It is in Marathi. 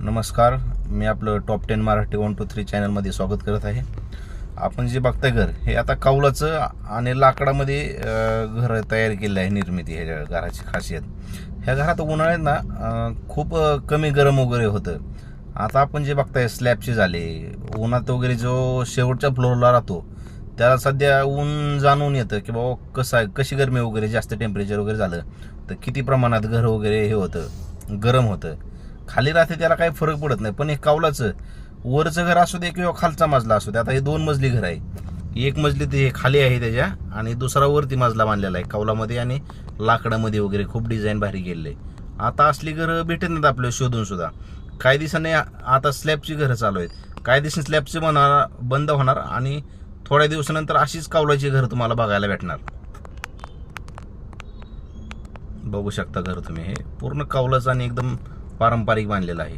नमस्कार, मी आपलं टॉप 10 मराठी 1 2 3 चॅनलमध्ये स्वागत करत आहे. आपण जे बघताय घर हे आता कौलाचं आणि लाकडामध्ये घर तयार केलं आहे. निर्मिती ह्या घराची खासियत, ह्या घरात उन्हाळ्यात ना खूप कमी गरम वगैरे होतं. आता आपण जे बघताय स्लॅबचे झाले, उन्हात वगैरे जो शेवटच्या फ्लोअरला राहतो त्याला सध्या ऊन जाणून येतं की बाबा कशी गरमी वगैरे, जास्त टेम्परेचर वगैरे झालं तर किती प्रमाणात घर वगैरे हे होतं, गरम होतं. खाली राहते त्याला काही फरक पडत नाही, पण हे कौलाचं वरचं घर असू दे किंवा खालचा मजला असू दे. आता हे 2 मजली घर आहे, एक मजली ते खाली आहे त्याच्या आणि दुसरा वरती मजला बांधलेला आहे कौलामध्ये आणि लाकडामध्ये वगैरे. खूप डिझाईन भारी केलेलं आहे. आता असली घरं भेटत नाहीत आपल्याला शोधून सुद्धा. काही दिवसांनी आता स्लॅबची घरं चालू आहेत, काही दिवसांनी स्लॅबचे बंद होणार आणि थोड्या दिवसानंतर अशीच कौलाची घरं तुम्हाला बघायला भेटणार. बघू शकता घर तुम्ही, हे पूर्ण कौलाचं आणि एकदम पारंपरिक बांधलेलं आहे.